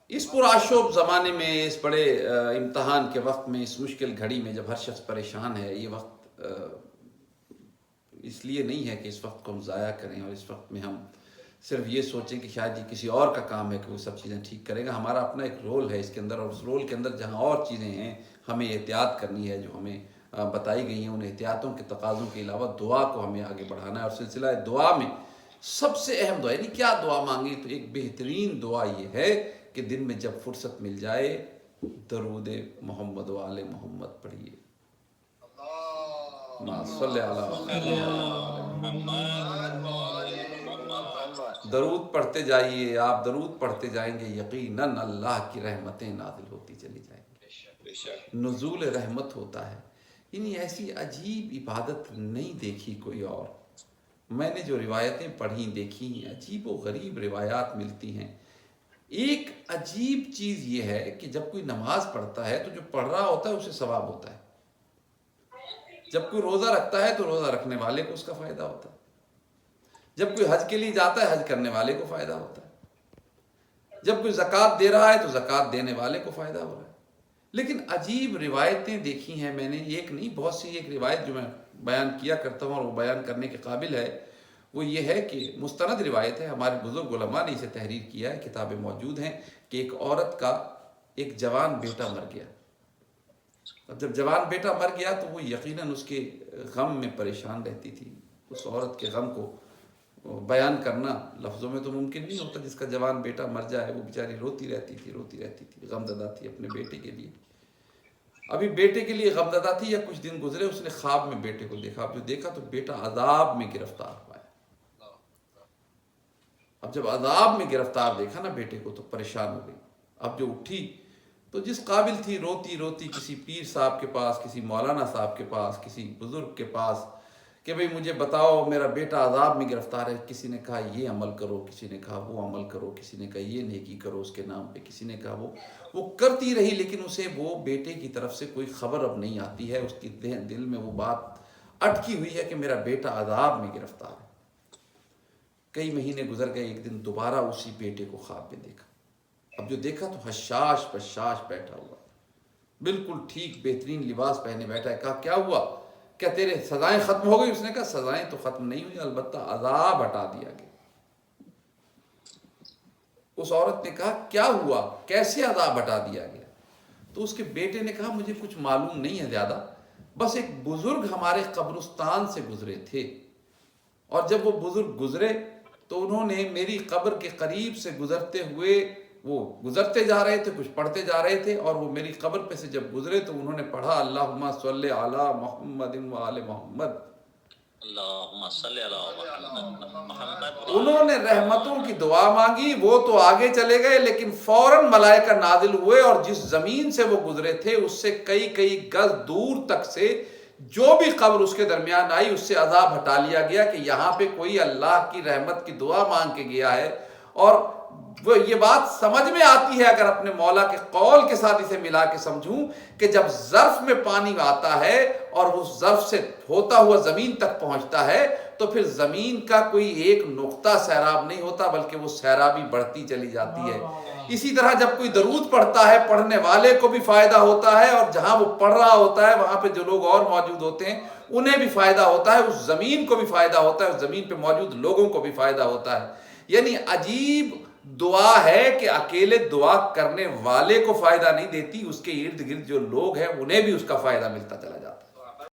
اس پرآشوب زمانے میں، اس بڑے امتحان کے وقت میں، اس مشکل گھڑی میں جب ہر شخص پریشان ہے، یہ وقت اس لیے نہیں ہے کہ اس وقت کو ہم ضائع کریں اور اس وقت میں ہم صرف یہ سوچیں کہ شاید یہ کسی اور کا کام ہے کہ وہ سب چیزیں ٹھیک کرے گا. ہمارا اپنا ایک رول ہے اس کے اندر، اور اس رول کے اندر جہاں اور چیزیں ہیں ہمیں احتیاط کرنی ہے جو ہمیں بتائی گئی ہیں. ان احتیاطوں کے تقاضوں کے علاوہ دعا کو ہمیں آگے بڑھانا ہے، اور سلسلہ دعا میں سب سے اہم دعا، یعنی کیا دعا مانگی، تو ایک بہترین دعا یہ ہے کہ دن میں جب فرصت مل جائے درود محمد و آل محمد پڑھیے. صلی درود پڑھتے جائیے. آپ درود پڑھتے جائیں گے، یقیناً اللہ کی رحمتیں نازل ہوتی چلی جائیں گی. نزول رحمت ہوتا ہے. یعنی ایسی عجیب عبادت نہیں دیکھی کوئی اور. میں نے جو روایتیں پڑھی دیکھی ہیں، عجیب و غریب روایات ملتی ہیں. ایک عجیب چیز یہ ہے کہ جب کوئی نماز پڑھتا ہے تو جو پڑھ رہا ہوتا ہے اسے ثواب ہوتا ہے. جب کوئی روزہ رکھتا ہے تو روزہ رکھنے والے کو اس کا فائدہ ہوتا ہے. جب کوئی حج کے لیے جاتا ہے حج کرنے والے کو فائدہ ہوتا ہے. جب کوئی زکوٰۃ دے رہا ہے تو زکوٰۃ دینے والے کو فائدہ ہو رہا ہے. لیکن عجیب روایتیں دیکھی ہیں میں نے، ایک نہیں بہت سی. ایک روایت جو میں بیان کیا کرتا ہوں اور وہ بیان کرنے کے قابل ہے، وہ یہ ہے کہ مستند روایت ہے، ہمارے بزرگ علماء نے اسے تحریر کیا ہے، کتابیں موجود ہیں، کہ ایک عورت کا ایک جوان بیٹا مر گیا. اب جب جوان بیٹا مر گیا تو وہ یقیناً اس کے غم میں پریشان رہتی تھی. اس عورت کے غم کو بیان کرنا لفظوں میں تو ممکن نہیں ہوتا. جس کا جوان بیٹا مر جائے وہ بیچاری روتی رہتی تھی، غمزدہ تھی اپنے بیٹے کے لیے. ابھی بیٹے کے لیے غمزدہ تھی یا کچھ دن گزرے، اس نے خواب میں بیٹے کو دیکھا. اب جو دیکھا تو بیٹا عذاب میں گرفتار ہوا ہے. اب جب عذاب میں گرفتار دیکھا نا بیٹے کو تو پریشان ہو گئی. اب جو اٹھی تو جس قابل تھی، روتی روتی کسی پیر صاحب کے پاس، کسی مولانا صاحب کے پاس، کسی بزرگ کے پاس، کہ بھئی مجھے بتاؤ میرا بیٹا عذاب میں گرفتار ہے. کسی نے کہا یہ عمل کرو، کسی نے کہا وہ عمل کرو، کسی نے کہا یہ نیکی کرو اس کے نام پہ، کسی نے کہا وہ کرتی رہی. لیکن اسے وہ بیٹے کی طرف سے کوئی خبر اب نہیں آتی ہے. اس کی دل میں وہ بات اٹکی ہوئی ہے کہ میرا بیٹا عذاب میں گرفتار ہے. کئی مہینے گزر گئے. ایک دن دوبارہ اسی بیٹے کو خواب میں دیکھا. اب جو دیکھا تو حشاش بشاش بیٹھا ہوا، بالکل ٹھیک بہترین لباس پہنے بیٹھا ہے. کہا کیا ہوا، کیا تیرے سزائیں ختم ہو گئی؟ اس نے کہا سزائیں تو ختم نہیں ہوئی، البتہ عذاب ہٹا دیا گیا. اس عورت نے کہا کیا ہوا، کیسے عذاب ہٹا دیا گیا؟ تو اس کے بیٹے نے کہا مجھے کچھ معلوم نہیں ہے زیادہ، بس ایک بزرگ ہمارے قبرستان سے گزرے تھے، اور جب وہ بزرگ گزرے تو انہوں نے میری قبر کے قریب سے گزرتے ہوئے، وہ گزرتے جا رہے تھے، کچھ پڑھتے جا رہے تھے، اور وہ میری قبر پہ سے جب گزرے تو انہوں نے پڑھا اللہم صلی علی محمد و آل محمد. اللہم صلی علی محمد. انہوں نے رحمتوں کی دعا مانگی. وہ تو آگے چلے گئے لیکن فوراً ملائکہ نازل ہوئے، اور جس زمین سے وہ گزرے تھے اس سے کئی گز دور تک سے جو بھی قبر اس کے درمیان آئی اس سے عذاب ہٹا لیا گیا، کہ یہاں پہ کوئی اللہ کی رحمت کی دعا مانگ کے گیا ہے. اور وہ یہ بات سمجھ میں آتی ہے اگر اپنے مولا کے قول کے ساتھ اسے ملا کے سمجھوں، کہ جب ظرف میں پانی آتا ہے اور اس ظرف سے ہوتا ہوا زمین تک پہنچتا ہے تو پھر زمین کا کوئی ایک نقطہ سیراب نہیں ہوتا، بلکہ وہ سیرابی بڑھتی چلی جاتی ہے. اسی طرح جب کوئی درود پڑھتا ہے پڑھنے والے کو بھی فائدہ ہوتا ہے، اور جہاں وہ پڑھ رہا ہوتا ہے وہاں پہ جو لوگ اور موجود ہوتے ہیں انہیں بھی فائدہ ہوتا ہے، اس زمین کو بھی فائدہ ہوتا ہے، اس زمین پہ موجود لوگوں کو بھی فائدہ ہوتا ہے. یعنی عجیب دعا ہے کہ اکیلے دعا کرنے والے کو فائدہ نہیں دیتی، اس کے ارد گرد جو لوگ ہیں انہیں بھی اس کا فائدہ ملتا چلا جاتا ہے.